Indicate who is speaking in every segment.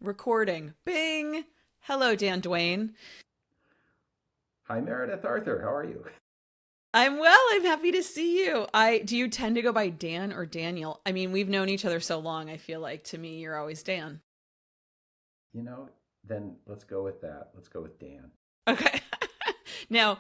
Speaker 1: Recording. Bing. Hello, Dan Duane.
Speaker 2: Hi, Meredith Arthur. How are you?
Speaker 1: I'm well. I'm happy to see you. I do you tend to go by Dan or Daniel? I mean, we've known each other so long. I feel like to me, you're always Dan.
Speaker 2: You know, then let's go with that. Let's go with Dan.
Speaker 1: Okay. Now,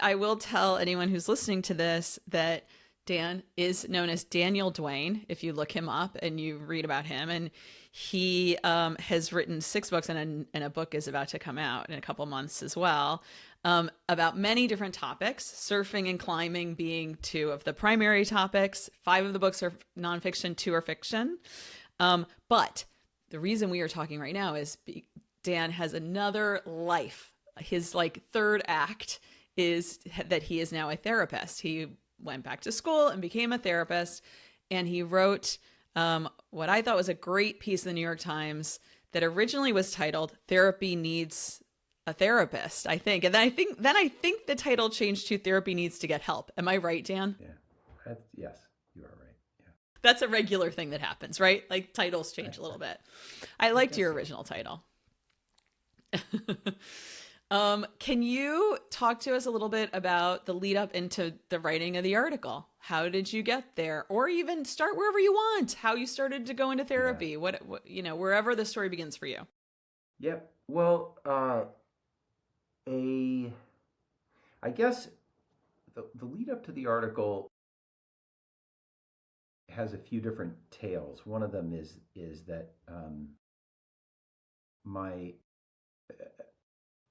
Speaker 1: I will tell anyone who's listening to this that Dan is known as Daniel Duane. If you look him up and you read about him, and he has written 6 books, and a book is about to come out in a couple months as well, about many different topics. Surfing and climbing being two of the primary topics. 5 of the books are nonfiction, 2 are fiction. But the reason we are talking right now is Dan has another life. His like third act is that he is now a therapist. He went back to school and became a therapist, and he wrote what I thought was a great piece in the New York Times that originally was titled "Therapy Needs a Therapist," I think, and then I think the title changed to "Therapy Needs to Get Help." Am I right, Dan?
Speaker 2: Yeah. Yes, you are right. Yeah.
Speaker 1: That's a regular thing that happens, right? Like titles change a little bit. I
Speaker 2: I
Speaker 1: liked
Speaker 2: guess
Speaker 1: your
Speaker 2: so.
Speaker 1: original title. Can you talk to us a little bit about the lead up into the writing of the article? How did you get there? Or even start wherever you want, how you started to go into
Speaker 2: Yeah.
Speaker 1: therapy, wherever the story begins for you.
Speaker 2: Yep. Well, a I guess the lead up to the article has a few different tales. One of them is that my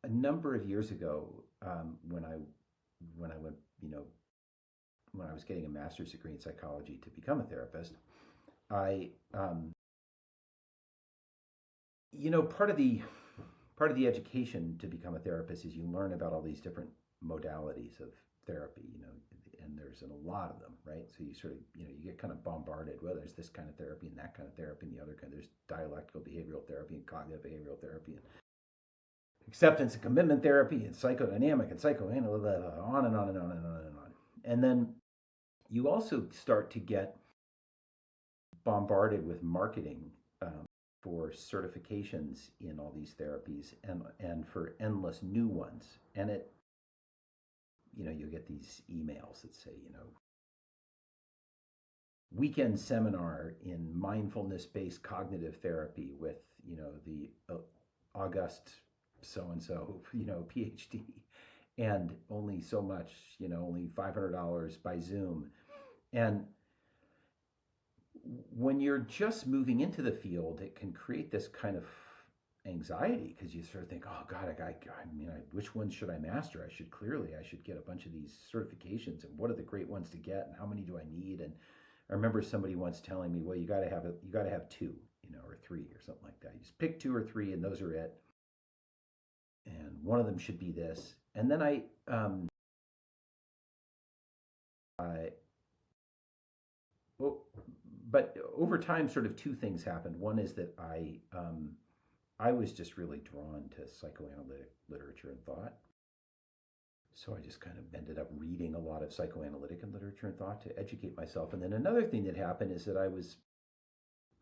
Speaker 2: a number of years ago, when I went, when I was getting a master's degree in psychology to become a therapist, I part of the education to become a therapist is you learn about all these different modalities of therapy, and there's a lot of them, right? So you sort of, you get kind of bombarded. Well, there's this kind of therapy and that kind of therapy and the other kind. There's dialectical behavioral therapy and cognitive behavioral therapy and acceptance and commitment therapy and psychodynamic and psychoanalytic, on and on and on and on and on. And then you also start to get bombarded with marketing for certifications in all these therapies and for endless new ones. And you'll get these emails that say, weekend seminar in mindfulness based cognitive therapy with, the August so and so, PhD, and only so much, only $500 by Zoom. And when you're just moving into the field, it can create this kind of anxiety because you sort of think, oh God, which ones should I master? I should get a bunch of these certifications, and what are the great ones to get, and how many do I need? And I remember somebody once telling me, well, you got to have two, or three or something like that. You just pick 2 or 3, and those are it. And one of them should be this. And then I well, but over time, sort of two things happened. One is that I was just really drawn to psychoanalytic literature and thought. So I just kind of ended up reading a lot of psychoanalytic and literature and thought to educate myself. And then another thing that happened is that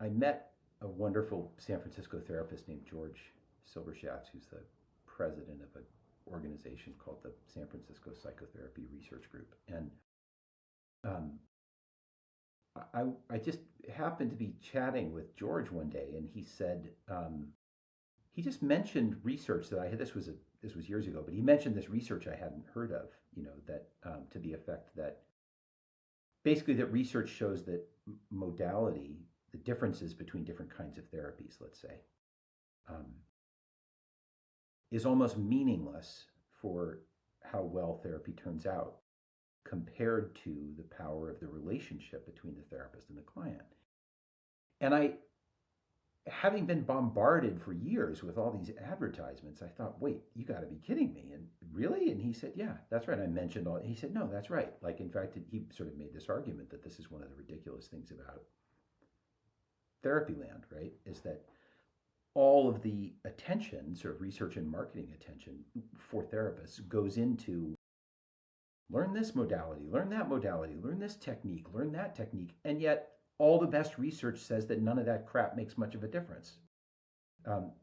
Speaker 2: I met a wonderful San Francisco therapist named George Silvershatz, who's the president of an organization called the San Francisco Psychotherapy Research Group. And um, I just happened to be chatting with George one day, and he just mentioned research that I had. This was years ago, but he mentioned this research I hadn't heard of. That to the effect that basically that research shows that modality, the differences between different kinds of therapies, let's say, um, is almost meaningless for how well therapy turns out compared to the power of the relationship between the therapist and the client. And having been bombarded for years with all these advertisements, I thought, wait, you got to be kidding me. And really? And he said, yeah, that's right. I mentioned all, he said, no, that's right. Like, in fact, he sort of made this argument that this is one of the ridiculous things about therapy land, right? Is that all of the attention, sort of research and marketing attention for therapists goes into learn this modality, learn this technique, learn that technique. And yet all the best research says that none of that crap makes much of a difference.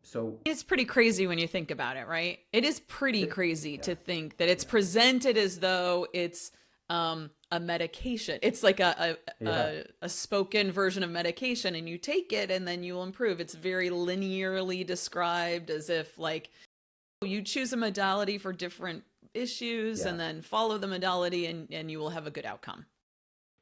Speaker 2: So
Speaker 1: It's pretty crazy when you think about it, right? It is pretty
Speaker 2: it,
Speaker 1: crazy
Speaker 2: yeah,
Speaker 1: to think that it's
Speaker 2: yeah,
Speaker 1: presented as though it's a medication. It's like
Speaker 2: yeah,
Speaker 1: a spoken version of medication, and you take it and then you will improve. It's very linearly described as if like you choose a modality for different issues
Speaker 2: yeah,
Speaker 1: and then follow the modality and you will have a good outcome.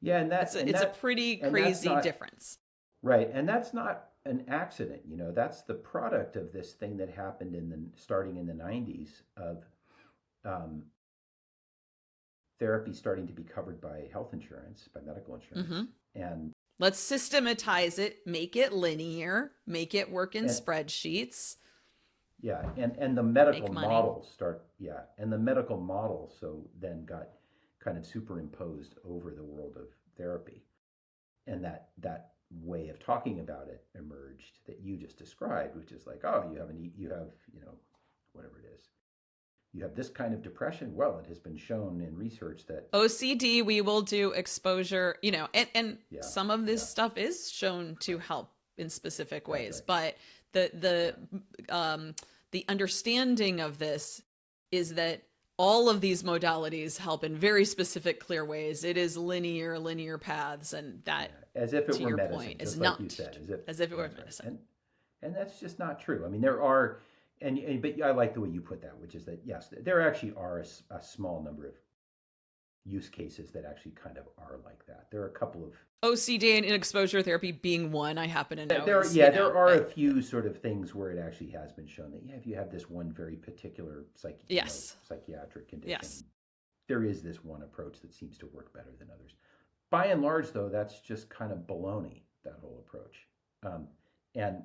Speaker 2: yeah, and
Speaker 1: It's
Speaker 2: that
Speaker 1: a, it's a pretty
Speaker 2: that's
Speaker 1: crazy
Speaker 2: not
Speaker 1: difference.
Speaker 2: right, and that's not an accident. You know, that's the product of this thing that happened in the starting in the '90s of um, therapy starting to be covered by health insurance, by medical insurance,
Speaker 1: Hmm.
Speaker 2: and
Speaker 1: Let's systematize it, make it linear, make it work in
Speaker 2: and
Speaker 1: spreadsheets,
Speaker 2: yeah, and the medical
Speaker 1: make money.
Speaker 2: model start yeah, and the medical model so then got kind of superimposed over the world of therapy, and that way of talking about it emerged that you just described, which is like, oh, you have whatever it is, you have this kind of depression. Well, it has been shown in research that
Speaker 1: OCD, we will do exposure, and
Speaker 2: yeah,
Speaker 1: some of this
Speaker 2: yeah,
Speaker 1: stuff is shown to
Speaker 2: right,
Speaker 1: help in specific
Speaker 2: that's
Speaker 1: ways,
Speaker 2: right,
Speaker 1: but
Speaker 2: yeah,
Speaker 1: the understanding of this is that all of these modalities help in very specific, clear ways. It is linear paths, and that,
Speaker 2: yeah, as if it
Speaker 1: to
Speaker 2: were
Speaker 1: your
Speaker 2: medicine,
Speaker 1: point, is
Speaker 2: just like you
Speaker 1: not
Speaker 2: said, as if
Speaker 1: as if it were
Speaker 2: that's right,
Speaker 1: medicine.
Speaker 2: and that's just not true. I mean, there are, but I like the way you put that, which is that yes, there actually are a small number of use cases that actually kind of are like that. There are a couple of
Speaker 1: OCD and exposure therapy being one, I happen to know
Speaker 2: there
Speaker 1: is,
Speaker 2: yeah, there are a few sort of things where it actually has been shown that yeah, if you have this one very particular
Speaker 1: yes,
Speaker 2: psychiatric condition,
Speaker 1: yes.
Speaker 2: there is this one approach that seems to work better than others. By and large, though, that's just kind of baloney, that whole approach. And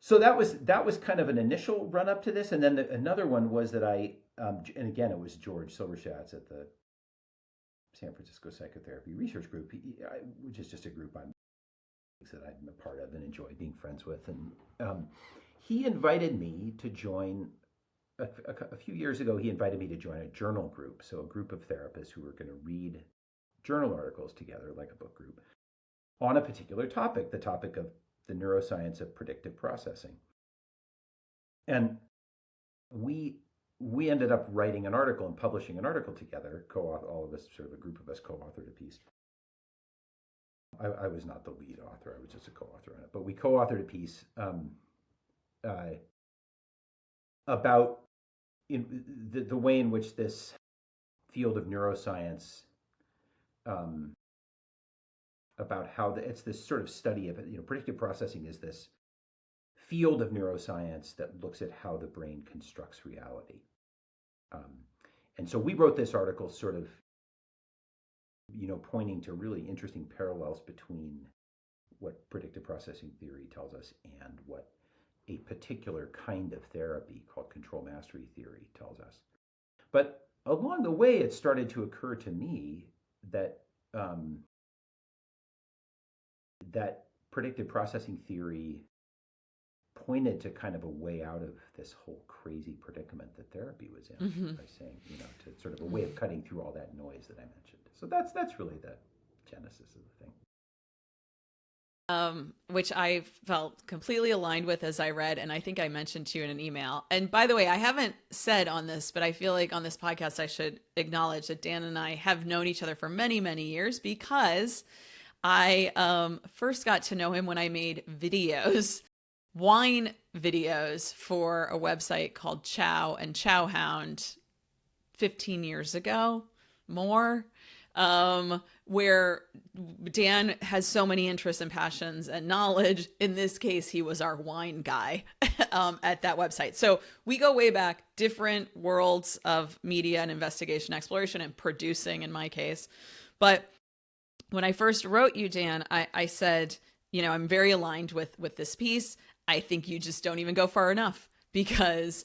Speaker 2: so that was kind of an initial run up to this, and then another one was that and again it was George Silverschatz at the San Francisco Psychotherapy Research Group, which is just a group that I'm a part of and enjoy being friends with, and he invited me to join. A few years ago, he invited me to join a journal group, so a group of therapists who were going to read journal articles together, like a book group, on a particular topic, the topic of the neuroscience of predictive processing. And we we ended up writing an article and publishing an article together. All of us, sort of a group of us, co-authored a piece. I was not the lead author; I was just a co-author on it. But we co-authored a piece uh, about the way in which this field of neuroscience, um, about how it's this sort of study of it. Predictive processing is this field of neuroscience that looks at how the brain constructs reality. Um, and so we wrote this article sort of, pointing to really interesting parallels between what predictive processing theory tells us and what a particular kind of therapy called control mastery theory tells us. But along the way, it started to occur to me that that predictive processing theory pointed to kind of a way out of this whole crazy predicament that therapy was in,
Speaker 1: Hmm.
Speaker 2: by saying, to sort of a way of cutting through all that noise that I mentioned. So that's really the genesis of the thing.
Speaker 1: Which I felt completely aligned with as I read, and I think I mentioned to you in an email. And by the way, I haven't said on this, but I feel like on this podcast I should acknowledge that Dan and I have known each other for many, many years because I first got to know him when I made videos, wine videos for a website called Chow and Chow Hound 15 years ago, more, where Dan has so many interests and passions and knowledge. In this case, he was our wine guy at that website. So we go way back, different worlds of media and investigation, exploration, and producing in my case. But when I first wrote you, Dan, I said, I'm very aligned with this piece. I think you just don't even go far enough because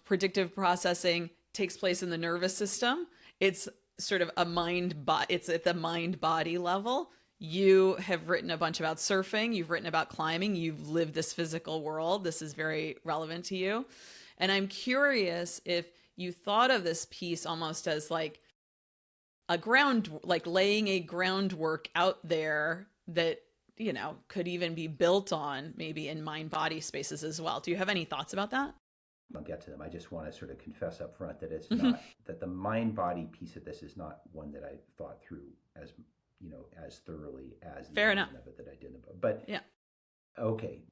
Speaker 1: predictive processing takes place in the nervous system. It's sort of a it's at the mind body level. You have written a bunch about surfing, you've written about climbing, you've lived this physical world. This is very relevant to you. And I'm curious if you thought of this piece almost as like like laying a groundwork out there that could even be built on maybe in mind body spaces as well. Do you have any thoughts about that?
Speaker 2: I'll get to them. I just want to sort of confess up front that it's
Speaker 1: Hmm.
Speaker 2: not that the mind body piece of this is not one that I thought through as as thoroughly as the
Speaker 1: Fair enough.
Speaker 2: element of it that I did in the book. But
Speaker 1: Yeah.
Speaker 2: okay,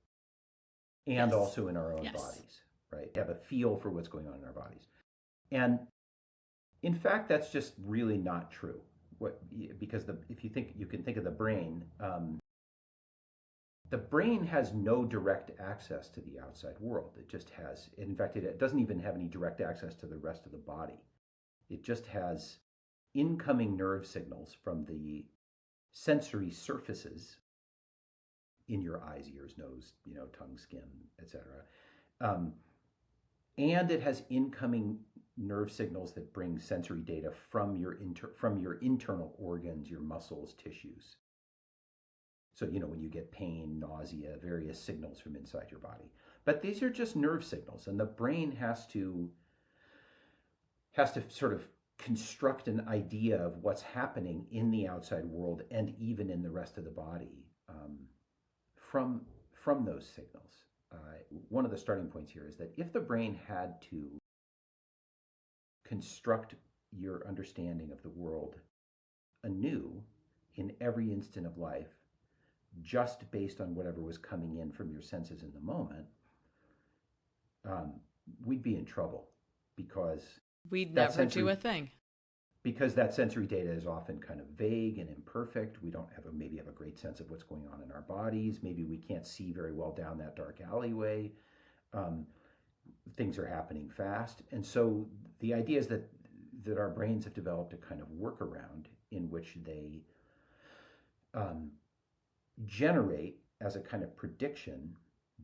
Speaker 2: and
Speaker 1: Yes.
Speaker 2: also in our own
Speaker 1: Yes.
Speaker 2: bodies, right? Have a feel for what's going on in our bodies, and in fact, that's just really not true. Because if you think you can think of the brain. The brain has no direct access to the outside world. It just has, in fact, it doesn't even have any direct access to the rest of the body. It just has incoming nerve signals from the sensory surfaces in your eyes, ears, nose, tongue, skin, etc. Um, and it has incoming nerve signals that bring sensory data from your internal organs, your muscles, tissues. So, when you get pain, nausea, various signals from inside your body. But these are just nerve signals, and the brain has to sort of construct an idea of what's happening in the outside world and even in the rest of the body from from those signals. One of the starting points here is that if the brain had to construct your understanding of the world anew in every instant of life, just based on whatever was coming in from your senses in the moment, um, we'd be in trouble because
Speaker 1: We'd
Speaker 2: that
Speaker 1: never do
Speaker 2: sensory
Speaker 1: a thing.
Speaker 2: because that sensory data is often kind of vague and imperfect. We don't maybe have a great sense of what's going on in our bodies. Maybe we can't see very well down that dark alleyway. Um, Things are happening fast, and so the idea is that our brains have developed a kind of workaround in which they um, generate as a kind of prediction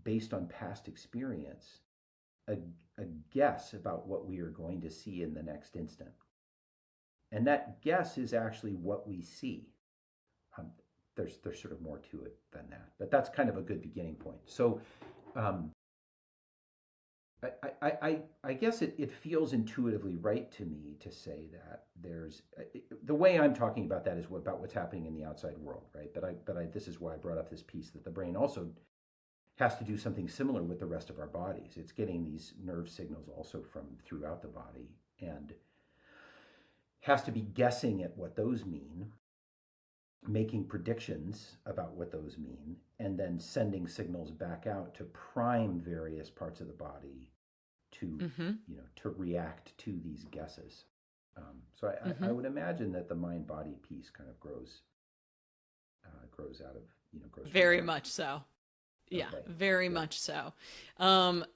Speaker 2: based on past experience a, a guess about what we are going to see in the next instant. And that guess is actually what we see. Um, there's sort of more to it than that, but that's kind of a good beginning point. So um, I guess it feels intuitively right to me to say that the way I'm talking about that is about what's happening in the outside world, right? But this is why I brought up this piece that the brain also has to do something similar with the rest of our bodies. It's getting these nerve signals also from throughout the body and has to be guessing at what those mean, making predictions about what those mean, and then sending signals back out to prime various parts of the body to
Speaker 1: Hmm.
Speaker 2: to react to these guesses. So I
Speaker 1: Hmm.
Speaker 2: would imagine that the mind body piece kind of grows out of grows from
Speaker 1: Very
Speaker 2: there.
Speaker 1: much so. Yeah,
Speaker 2: Okay.
Speaker 1: very
Speaker 2: Yeah.
Speaker 1: much so.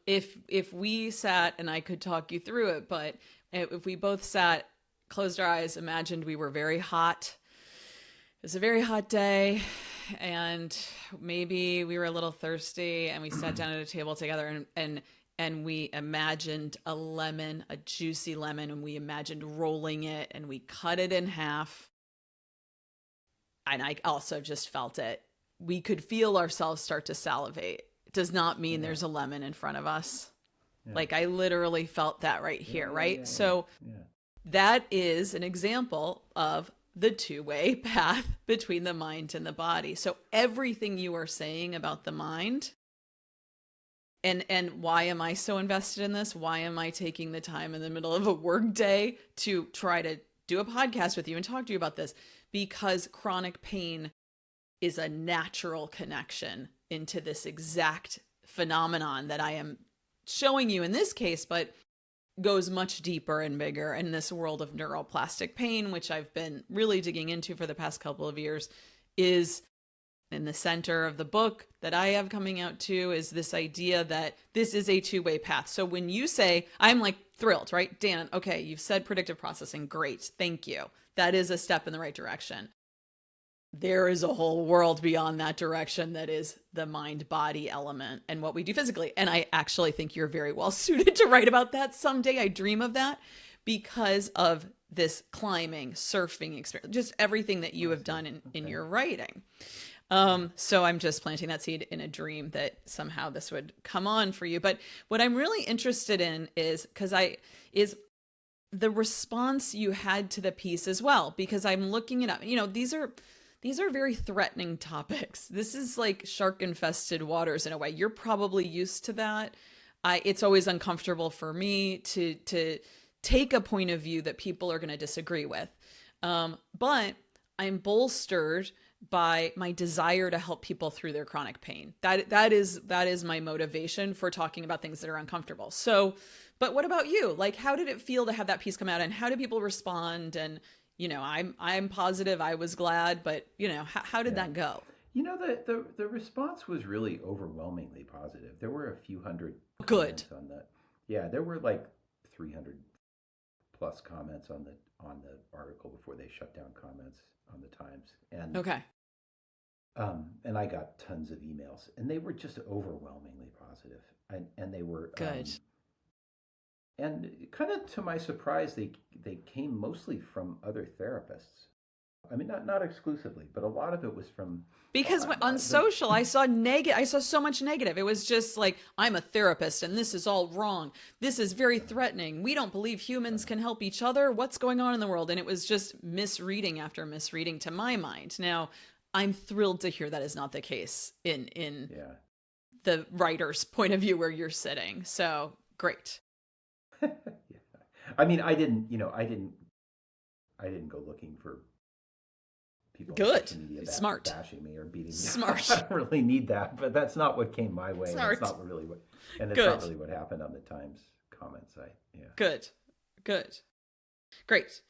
Speaker 1: If we sat and I could talk you through it, but if we both sat, closed our eyes, imagined we were very hot. It was a very hot day, and maybe we were a little thirsty, and we sat down at a table together, and we imagined a lemon, a juicy lemon, and we imagined rolling it, and we cut it in half. And I also just felt it. We could feel ourselves start to salivate. It does not mean
Speaker 2: Yeah.
Speaker 1: there's a lemon in front of us.
Speaker 2: Yeah.
Speaker 1: Like I literally felt that right
Speaker 2: Yeah.
Speaker 1: here,
Speaker 2: Yeah.
Speaker 1: right?
Speaker 2: Yeah. Yeah.
Speaker 1: So
Speaker 2: Yeah.
Speaker 1: that is an example of the two-way path between the mind and the body. So everything you are saying about the mind, and why am I so invested in this? Why am I taking the time in the middle of a work day to try to do a podcast with you and talk to you about this? Because chronic pain is a natural connection into this exact phenomenon that I am showing you in this case, but goes much deeper and bigger in this world of neuroplastic pain, which I've been really digging into for the past couple of years, is in the center of the book that I have coming out too, is this idea that this is a two-way path. So when you say, I'm like thrilled, right? Dan, okay, you've said predictive processing. Great. Thank you. That is a step in the right direction. There is a whole world beyond that direction that is the mind body element and what we do physically. And I actually think you're very well suited to write about that someday. I dream of that because of this climbing, surfing experience, just everything that you have done in
Speaker 2: Okay.
Speaker 1: your writing. So I'm just planting that seed in a dream that somehow this would come on for you. But what I'm really interested in is is the response you had to the piece as well, because I'm looking it up. These are these are very threatening topics. This is like shark infested waters in a way. You're probably used to that. It's always uncomfortable for me to take a point of view that people are going to disagree with. But I'm bolstered by my desire to help people through their chronic pain. That is my motivation for talking about things that are uncomfortable. So, but what about you? Like, how did it feel to have that piece come out, and how did people respond? And I'm positive. I was glad, but how did
Speaker 2: Yeah.
Speaker 1: that go?
Speaker 2: The response was really overwhelmingly positive. There were a few hundred
Speaker 1: Good.
Speaker 2: comments on that. Yeah, there were like 300 plus comments on the article before they shut down comments on the Times.
Speaker 1: Okay.
Speaker 2: And I got tons of emails, and they were just overwhelmingly positive. And they were
Speaker 1: Good.
Speaker 2: and kind of to my surprise, they came mostly from other therapists. I mean, not exclusively, but a lot of it was from
Speaker 1: Because on social, I saw so much negative. It was just like, I'm a therapist and this is all wrong. This is very threatening. We don't believe humans can help each other. What's going on in the world? And it was just misreading after misreading to my mind. Now, I'm thrilled to hear that is not the case in
Speaker 2: yeah.
Speaker 1: the writer's point of view where you're sitting. So great.
Speaker 2: Yeah. I mean, I didn't go looking for people on
Speaker 1: Good.
Speaker 2: social media
Speaker 1: Smart.
Speaker 2: bashing me or beating me.
Speaker 1: Smart.
Speaker 2: I don't really need that, but that's not what came my way.
Speaker 1: Smart.
Speaker 2: And it's not really
Speaker 1: Good.
Speaker 2: not really what happened on the Times comment site. Yeah.
Speaker 1: Good. Great.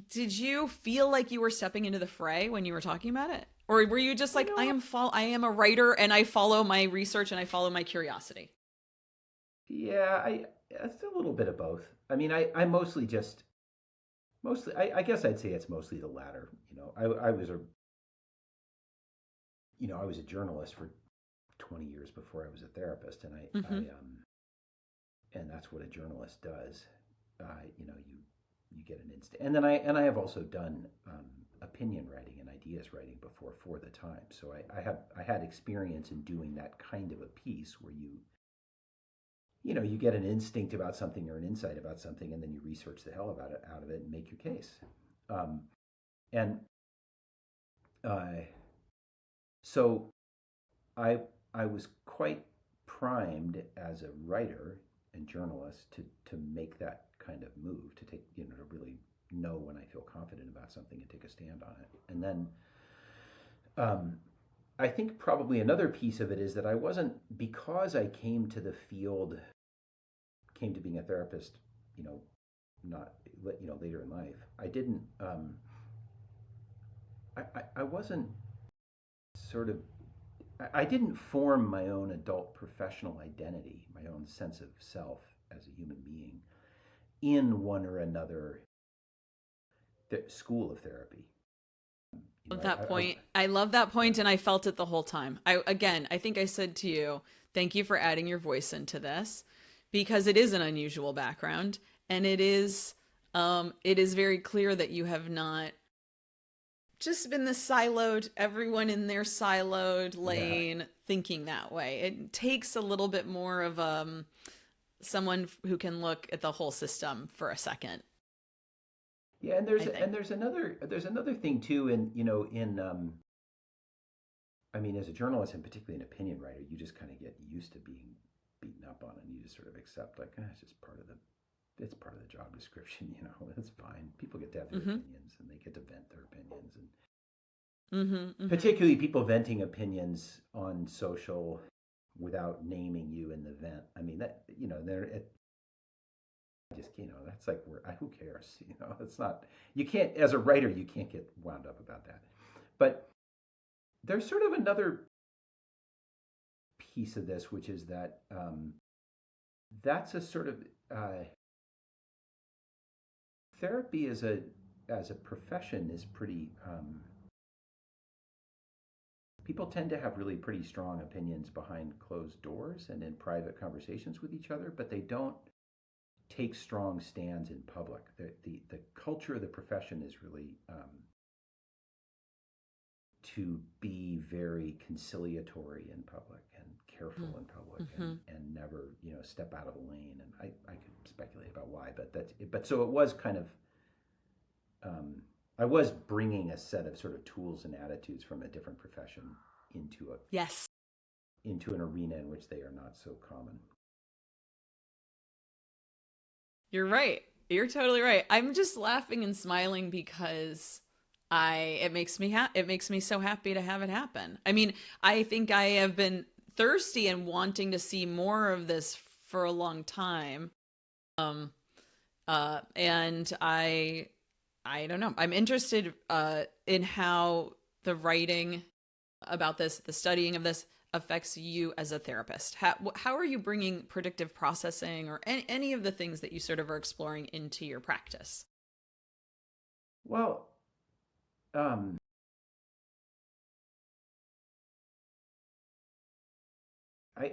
Speaker 1: Did you feel like you were stepping into the fray when you were talking about it? Or were you just like, I am a writer and I follow my research and I follow my curiosity?
Speaker 2: Yeah, it's a little bit of both. I mean, I guess I'd say it's mostly the latter. I was a journalist for 20 years before I was a therapist, and and that's what a journalist does. You get an instinct, and then I have also done opinion writing and ideas writing before for the Times. So I had experience in doing that kind of a piece where you get an instinct about something or an insight about something, and then you research the hell out of it and make your case. And so I was quite primed as a writer and journalist to make that kind of move, to take to really know when I feel confident about something and take a stand on it. And then I think probably another piece of it is that I wasn't, because I came to being a therapist, not later in life. I didn't. I wasn't sort of. I didn't form my own adult professional identity, my own sense of self as a human being, in one or another school of therapy.
Speaker 1: Love that point. I love that point, and I felt it the whole time. I think I said to you, thank you for adding your voice into this, because it is an unusual background, and it is very clear that you have not just been the siloed, everyone in their siloed lane thinking that way. It takes a little bit more of someone who can look at the whole system for a second.
Speaker 2: Yeah, and there's another thing too, I mean, as a journalist and particularly an opinion writer, you just kind of get used to being beaten up on, and you just sort of accept, like, it's just part of the job description. It's fine. People get to have their opinions, and they get to vent their opinions, and particularly people venting opinions on social without naming you in the vent. I mean, that that's like, who cares? It's not, you can't, as a writer, you can't get wound up about that. But there's sort of another piece of this, which is that that's a sort of therapy as a profession is pretty. People tend to have really pretty strong opinions behind closed doors and in private conversations with each other, but they don't take strong stands in public. The culture of the profession is really to be very conciliatory in public and careful in public, and never step out of the lane. And I could speculate about why, but so it was kind of I was bringing a set of sort of tools and attitudes from a different profession into a
Speaker 1: Yes.
Speaker 2: into an arena in which they are not so common.
Speaker 1: You're right. You're totally right. I'm just laughing and smiling because it makes me it makes me so happy to have it happen. I mean, I think I have been thirsty and wanting to see more of this for a long time. Um and I don't know. I'm interested in how the writing about this, the studying of this affects you as a therapist. How are you bringing predictive processing or any of the things that you sort of are exploring into your practice?
Speaker 2: Well, um,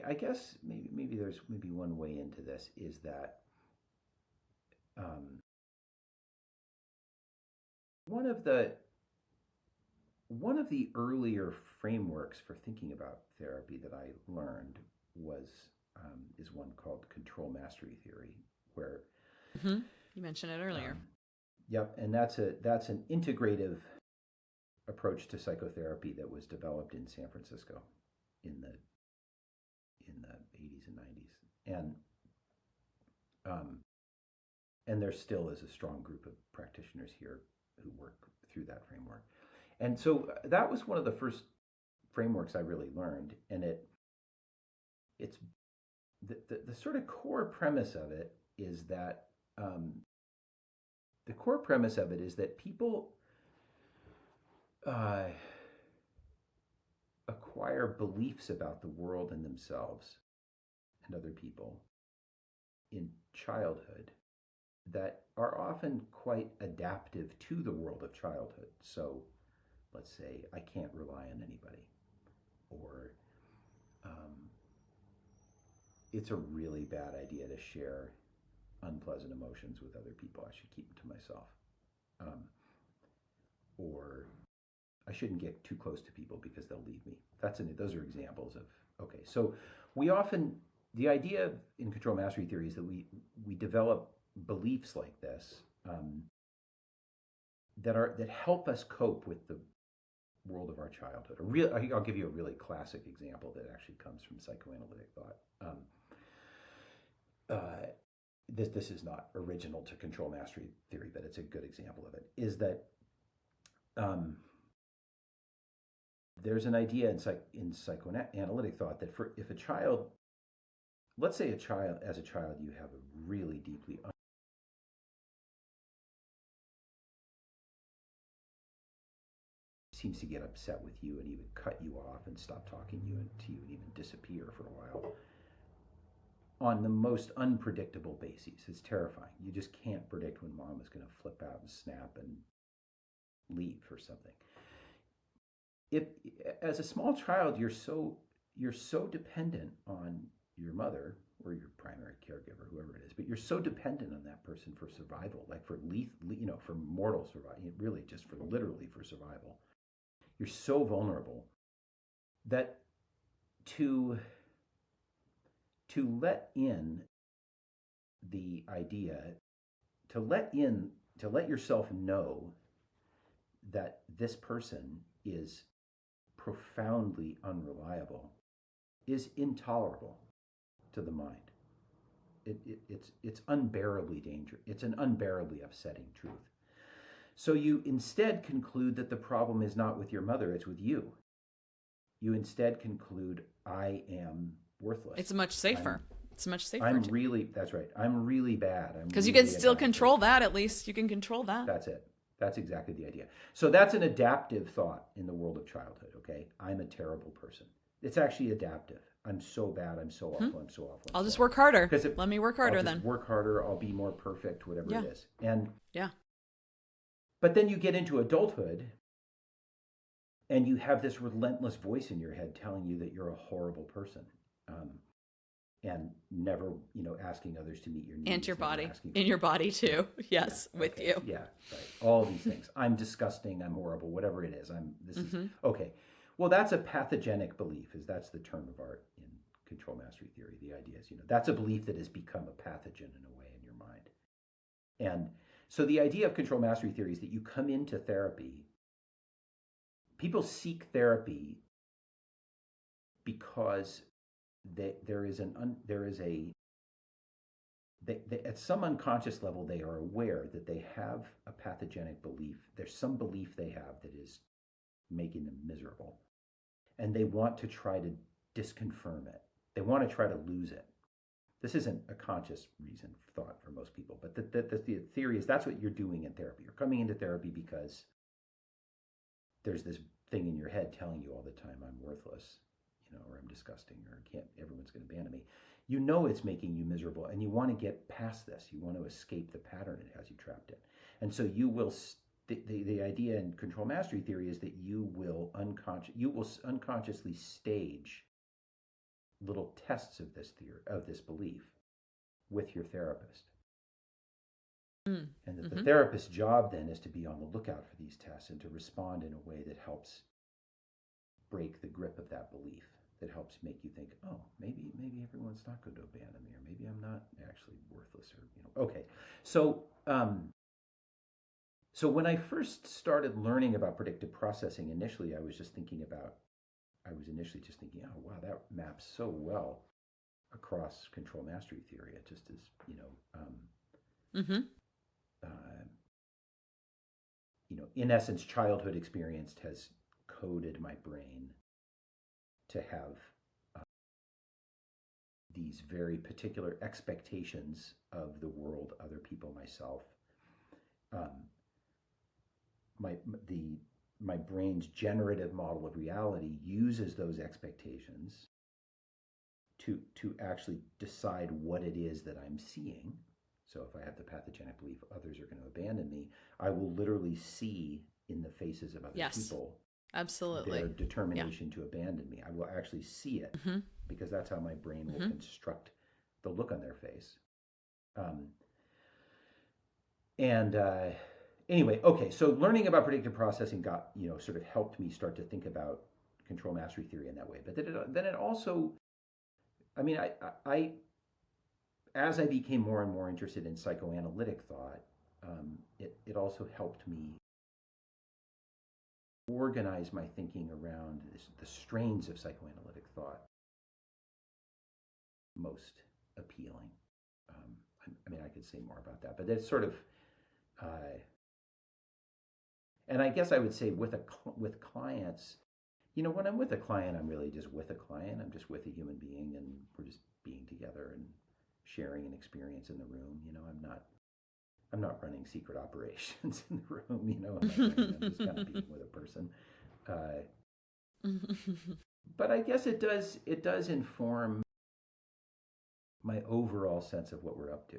Speaker 2: I guess maybe there's maybe one way into this is that um, one of the one of the earlier frameworks for thinking about therapy that I learned was is one called control mastery theory, where
Speaker 1: Mm-hmm. You mentioned it earlier.
Speaker 2: yep, and that's an integrative approach to psychotherapy that was developed in San Francisco in the 80s and 90s, um, and there still is a strong group of practitioners here who work through that framework. And so that was one of the first frameworks I really learned, and it's the sort of core premise of it is that people uh, acquire beliefs about the world and themselves and other people in childhood that are often quite adaptive to the world of childhood. So let's say I can't rely on anybody, or um, it's a really bad idea to share unpleasant emotions with other people. I should keep them to myself. Um, or I shouldn't get too close to people because they'll leave me. Those are examples of, okay. So we often, the idea in control mastery theory is that we develop beliefs like this that help us cope with the world of our childhood. I'll give you a really classic example that actually comes from psychoanalytic thought. Uh, this is not original to control mastery theory, but it's a good example of it. Is that um, there's an idea in psychoanalytic thought that if a child, let's say as a child you have a really deeply seems to get upset with you and even cut you off and stop talking to you and even disappear for a while on the most unpredictable bases. It's terrifying. You just can't predict when mom is going to flip out and snap and leave or something. If as a small child you're so dependent on your mother or your primary caregiver, whoever it is, but you're so dependent on that person for survival, like for for mortal survival, really just for literally for survival. You're so vulnerable that to let in the idea, to let yourself know that this person is profoundly unreliable is intolerable to the mind. It's unbearably dangerous. It's an unbearably upsetting truth. So you instead conclude that the problem is not with your mother, it's with you. You instead conclude, I am worthless.
Speaker 1: It's much safer. It's much safer.
Speaker 2: That's right. I'm really bad.
Speaker 1: Because you can still control that, at least. You can control that.
Speaker 2: That's it. That's exactly the idea. So that's an adaptive thought in the world of childhood, okay? I'm a terrible person. It's actually adaptive. I'm so bad. I'm so awful. I'm so awful.
Speaker 1: I'll just work harder. Let me work harder
Speaker 2: I'll
Speaker 1: then.
Speaker 2: Work harder. I'll be more perfect, whatever it is. And
Speaker 1: yeah.
Speaker 2: But then you get into adulthood and you have this relentless voice in your head telling you that you're a horrible person. And never, asking others to meet your needs.
Speaker 1: And your body. In your body too. Yes,
Speaker 2: yeah,
Speaker 1: with
Speaker 2: okay.
Speaker 1: you.
Speaker 2: Yeah, right. All these things. I'm disgusting, I'm horrible, whatever it is. Is okay. Well, that's a pathogenic belief, that's the term of art in control mastery theory. The idea is, that's a belief that has become a pathogen in a way in your mind. And So the idea of control mastery theory is that you come into therapy, people seek therapy because there is at some unconscious level, they are aware that they have a pathogenic belief. There's some belief they have that is making them miserable. And they want to try to disconfirm it. They want to try to lose it. This isn't a conscious reason thought for most people, but the theory is that's what you're doing in therapy. You're coming into therapy because there's this thing in your head telling you all the time, I'm worthless, or I'm disgusting, or everyone's going to abandon me. You know it's making you miserable, and you want to get past this. You want to escape the pattern it has you trapped in. And so you will, the idea in control mastery theory is that you will unconsciously stage little tests of this theory, of this belief, with your therapist. And that the therapist's job then is to be on the lookout for these tests and to respond in a way that helps break the grip of that belief, that helps make you think, oh, maybe everyone's not going to abandon me, or maybe I'm not actually worthless, or okay. So when I first started learning about predictive processing, initially I was just thinking, oh wow, that maps so well across control mastery theory. It just is, in essence, childhood experience has coded my brain to have these very particular expectations of the world, other people, myself. My brain's generative model of reality uses those expectations to actually decide what it is that I'm seeing. So if I have the pathogenic belief others are going to abandon me, I will literally see in the faces of other people
Speaker 1: absolutely
Speaker 2: their determination to abandon me. I will actually see it because that's how my brain will construct the look on their face. Anyway, okay, so learning about predictive processing got, sort of helped me start to think about control mastery theory in that way. But then it also, I as I became more and more interested in psychoanalytic thought, it also helped me organize my thinking around the strains of psychoanalytic thought most appealing. I could say more about that, but that's sort of, and I guess I would say with clients, when I'm with a client, I'm really just with a client. I'm just with a human being, and we're just being together and sharing an experience in the room. I'm not running secret operations in the room. I'm just kind of being with a person. But I guess it does inform my overall sense of what we're up to.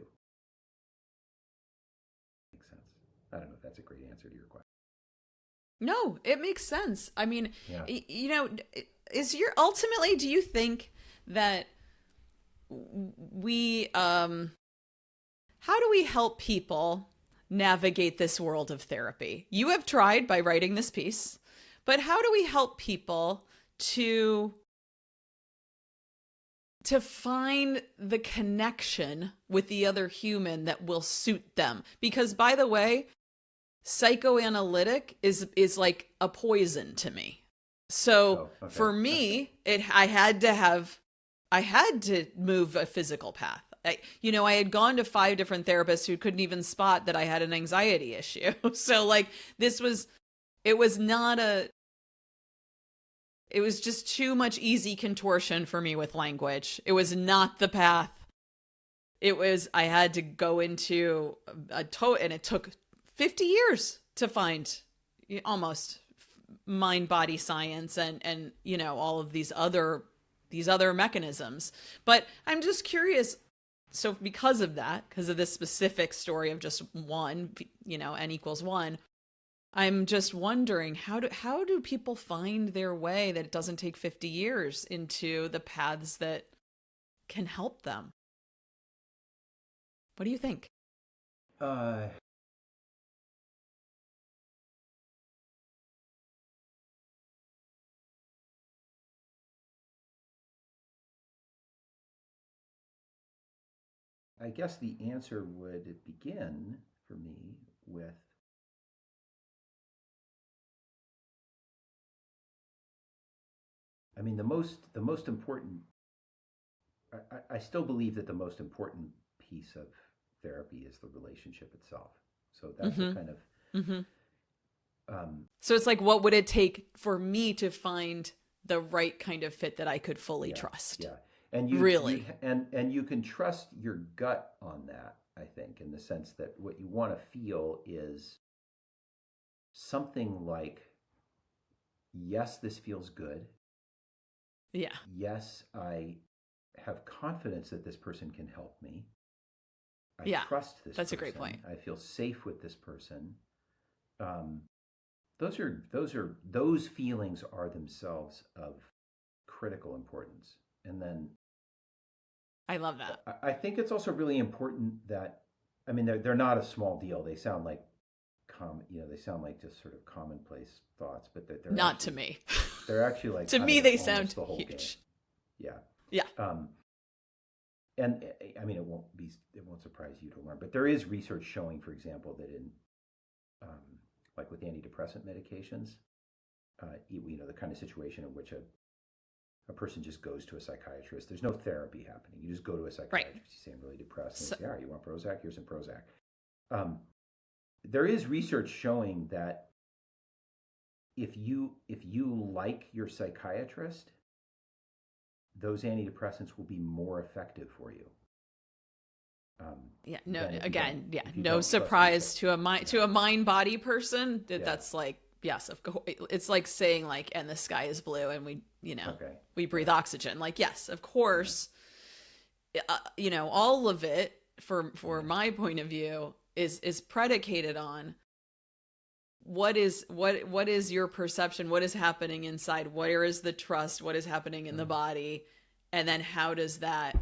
Speaker 2: Makes sense. I don't know if that's a great answer to your question.
Speaker 1: No, it makes sense. I mean,
Speaker 2: Yeah.
Speaker 1: Ultimately, do you think that we, how do we help people navigate this world of therapy? You have tried by writing this piece, but how do we help people to find the connection with the other human that will suit them? Because, by the way, psychoanalytic is like a poison to me. So for me, I had to move a physical path. I had gone to 5 different therapists who couldn't even spot that I had an anxiety issue. So it was just too much easy contortion for me with language. It was not the path. I had to go into and it took 50 years to find almost mind-body science and all of these other mechanisms. But I'm just curious, so because of this specific story of just one, n equals 1, I'm just wondering, how do people find their way that it doesn't take 50 years into the paths that can help them? What do you think?
Speaker 2: I guess the answer would begin for me with I mean the most important I still believe that the most important piece of therapy is the relationship itself. So that's a
Speaker 1: Mm-hmm.
Speaker 2: kind of
Speaker 1: Mm-hmm.
Speaker 2: um,
Speaker 1: So it's like, what would it take for me to find the right kind of fit that I could fully
Speaker 2: yeah,
Speaker 1: trust?
Speaker 2: yeah, and you
Speaker 1: Really?
Speaker 2: and you can trust your gut on that. I think in the sense that what you want to feel is something like, yes, this feels good.
Speaker 1: Yeah.
Speaker 2: Yes, I have confidence that this person can help me. I
Speaker 1: Yeah.
Speaker 2: trust this
Speaker 1: That's a great point.
Speaker 2: person. I feel safe with this person. Um, those feelings are themselves of critical importance. And then
Speaker 1: I love that.
Speaker 2: I think it's also really important that I mean they're not a small deal. They sound like they sound like just sort of commonplace thoughts, but
Speaker 1: Not to me.
Speaker 2: they're actually like
Speaker 1: To
Speaker 2: kind of
Speaker 1: me, they
Speaker 2: almost
Speaker 1: sound
Speaker 2: the whole game.
Speaker 1: huge.
Speaker 2: Yeah.
Speaker 1: Yeah.
Speaker 2: Um, and I mean it won't surprise you to learn, but there is research showing, for example, that in um, like with antidepressant medications, the kind of situation in which a person just goes to a psychiatrist. There's no therapy happening. You just go to a
Speaker 1: Right.
Speaker 2: psychiatrist. You say, I'm really depressed. And
Speaker 1: So,
Speaker 2: they say, all right, you want Prozac? Here's some Prozac. Um, there is research showing that if you like your psychiatrist, those antidepressants will be more effective for you.
Speaker 1: yeah. No.
Speaker 2: Than
Speaker 1: Again. Yeah.
Speaker 2: if you
Speaker 1: No
Speaker 2: don't trust your
Speaker 1: surprise to a mind
Speaker 2: yeah,
Speaker 1: to a mind body person
Speaker 2: yeah,
Speaker 1: that's like, yes, of course. It's like saying like, and the sky is blue, and
Speaker 2: okay,
Speaker 1: we breathe
Speaker 2: right,
Speaker 1: oxygen. Like, yes, of
Speaker 2: yeah,
Speaker 1: course. All of it for
Speaker 2: yeah,
Speaker 1: my point of view is predicated on what is your perception, what is happening inside, where is the trust, what is happening in the
Speaker 2: mm,
Speaker 1: body, and then how does that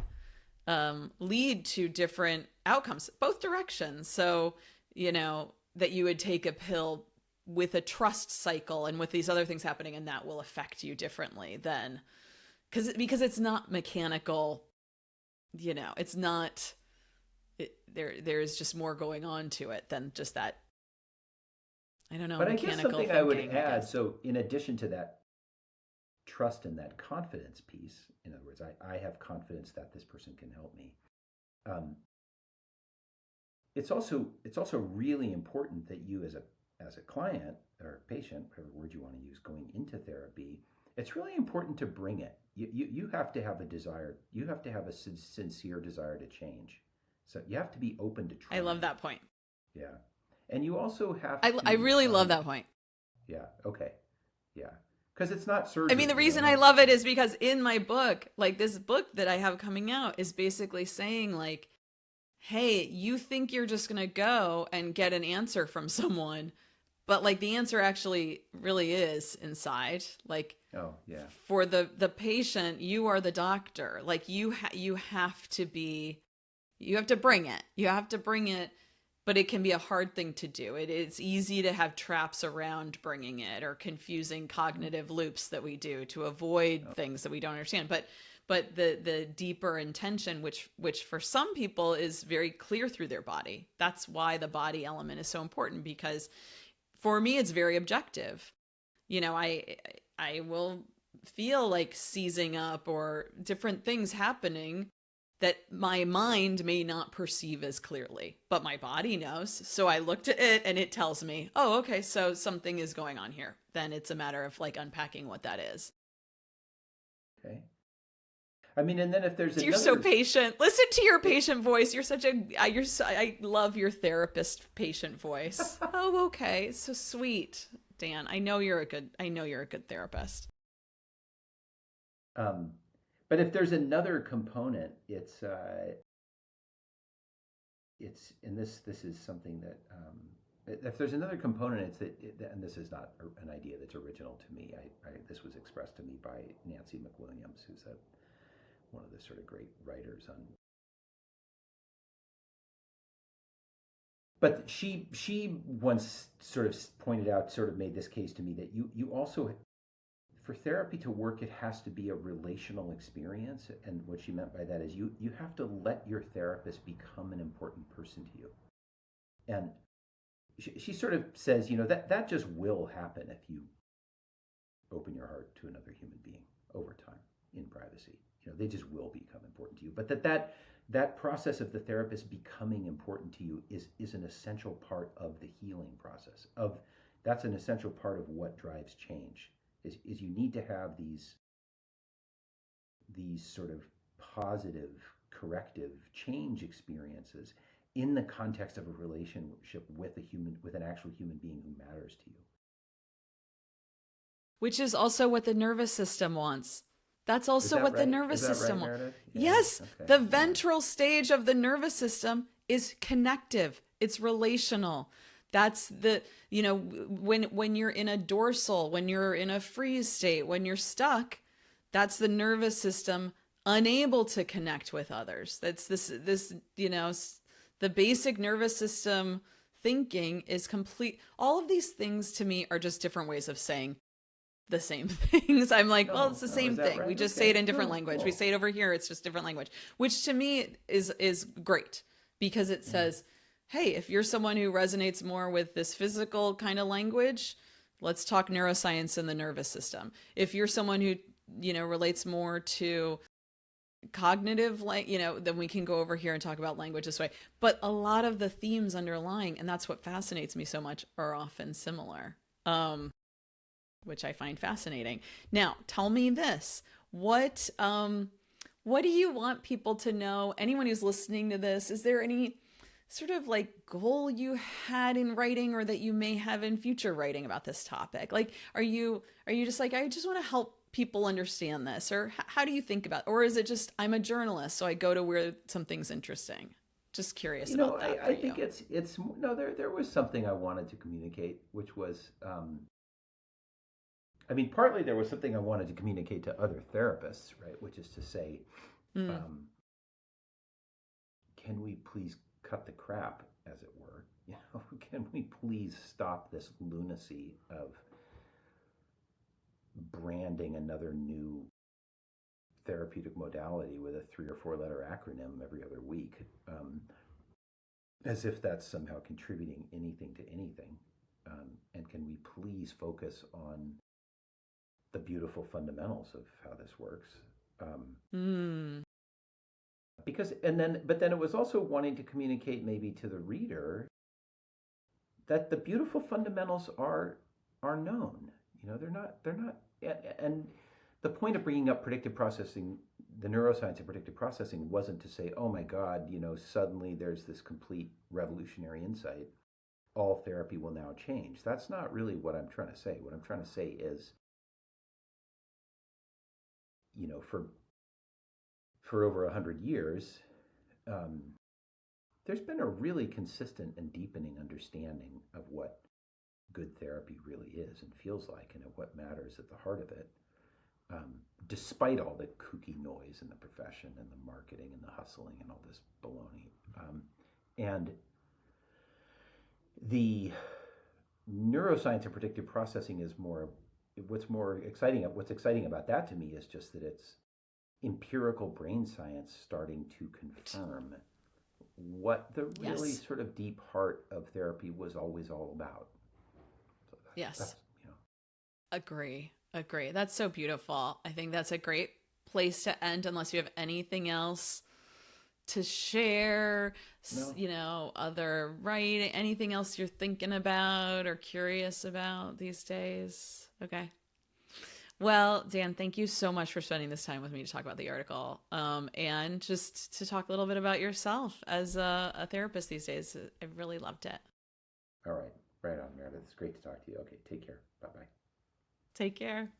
Speaker 1: lead to different outcomes both directions. So that you would take a pill with a trust cycle and with these other things happening, and that will affect you differently than because it's not mechanical. It's not there's just more going on to it than just that, I don't know,
Speaker 2: but I guess
Speaker 1: mechanical
Speaker 2: something I would
Speaker 1: thinking, I
Speaker 2: add.
Speaker 1: guess.
Speaker 2: So in addition to that trust and that confidence piece, in other words, I have confidence that this person can help me. Um, it's also really important that you as a client or patient, whatever word you want to use, going into therapy, it's really important to bring it. You have to have a desire. You have to have a sincere desire to change. So you have to be open to
Speaker 1: I love
Speaker 2: trying.
Speaker 1: that point.
Speaker 2: Yeah, and you also have
Speaker 1: I
Speaker 2: to.
Speaker 1: really love that point.
Speaker 2: Yeah. Okay. Yeah. Because it's not
Speaker 1: I mean,
Speaker 2: surgery.
Speaker 1: the reason I
Speaker 2: Not.
Speaker 1: love
Speaker 2: Yeah.
Speaker 1: it is because in my book, like this book that I have coming out is basically saying like, hey, you think you're just going to go and get an answer from someone, but like the answer actually really is inside. Like
Speaker 2: Oh yeah.
Speaker 1: for the patient, you are the doctor. Like you have to be, you have to bring it. You have to bring it, but it can be a hard thing to do. It's easy to have traps around bringing it or confusing cognitive loops that we do to avoid
Speaker 2: Oh,
Speaker 1: things that we don't understand. But the deeper intention, which for some people is very clear through their body. That's why the body element is so important, because for me it's very objective. I will feel like seizing up or different things happening that my mind may not perceive as clearly, but my body knows. So I looked at it and it tells me, oh, okay, so something is going on here. Then it's a matter of like unpacking what that is.
Speaker 2: okay. I mean, and then if there's
Speaker 1: You're so
Speaker 2: another,
Speaker 1: patient. Listen to your
Speaker 2: it,
Speaker 1: patient voice. You're such a I love your therapist patient voice. Oh, okay. So sweet, Dan. I know you're a good therapist.
Speaker 2: um, but if there's another component, and this is something that if there's another component, it's and this is not an idea that's original to me. This was expressed to me by Nancy McWilliams, who's one of the sort of great writers on. But she once sort of pointed out, sort of made this case to me that you also, for therapy to work, it has to be a relational experience. And what she meant by that is you have to let your therapist become an important person to you. And she sort of says, that just will happen if you open your heart to another human being over time in privacy. They just will become important to you. But that process of the therapist becoming important to you is an essential part of the healing process. That's an essential part of what drives change. Is you need to have these sort of positive, corrective change experiences in the context of a relationship with an actual human being who matters to you.
Speaker 1: Which is also what the nervous system wants. That's also what the nervous system wants.
Speaker 2: Meredith? Yeah.
Speaker 1: Yes,
Speaker 2: Okay.
Speaker 1: the ventral stage of the nervous system is connective. It's relational. That's when you're in a dorsal, when you're in a freeze state, when you're stuck, that's the nervous system unable to connect with others. That's the basic nervous system thinking is complete. All of these things to me are just different ways of saying the same things. I'm like, well, it's the same thing. Right? We just say it in different language. Cool. We say it over here. It's just different language, which to me is great because it says, hey, if you're someone who resonates more with this physical kind of language, let's talk neuroscience and the nervous system. If you're someone who, relates more to cognitive, then we can go over here and talk about language this way. But a lot of the themes underlying, and that's what fascinates me so much, are often similar. Which I find fascinating. Now, tell me this. What do you want people to know? Anyone who's listening to this, is there any sort of like goal you had in writing or that you may have in future writing about this topic? Like, are you just like, I just want to help people understand this? Or how do you think about it? Or is it just, I'm a journalist, so I go to where something's interesting? Just curious about that.
Speaker 2: I think it's no, there was something I wanted to communicate, which was, partly there was something I wanted to communicate to other therapists, right? Which is to say, can we please cut the crap, as it were? Can we please stop this lunacy of branding another new therapeutic modality with a 3 or 4 letter acronym every other week, as if that's somehow contributing anything to anything? And can we please focus on the beautiful fundamentals of how this works? But then it was also wanting to communicate maybe to the reader that the beautiful fundamentals are known. They're not, and the point of bringing up predictive processing, the neuroscience of predictive processing, wasn't to say, oh my God, suddenly there's this complete revolutionary insight. All therapy will now change. That's not really what I'm trying to say. What I'm trying to say is, for over 100 years, there's been a really consistent and deepening understanding of what good therapy really is and feels like, and what matters at the heart of it, despite all the kooky noise in the profession and the marketing and the hustling and all this baloney. And the neuroscience of predictive processing is more, what's exciting about that to me is just that it's empirical brain science starting to confirm what the really sort of deep heart of therapy was always all about. So
Speaker 1: that's Agree. That's so beautiful. I think that's a great place to end, unless you have anything else to share,
Speaker 2: No.
Speaker 1: Other writing, anything else you're thinking about or curious about these days. Okay. Well, Dan, thank you so much for spending this time with me to talk about the article, and just to talk a little bit about yourself as a therapist these days. I really loved it.
Speaker 2: All right. Right on, Meredith. It's great to talk to you. Okay, take care. Bye-bye.
Speaker 1: Take care.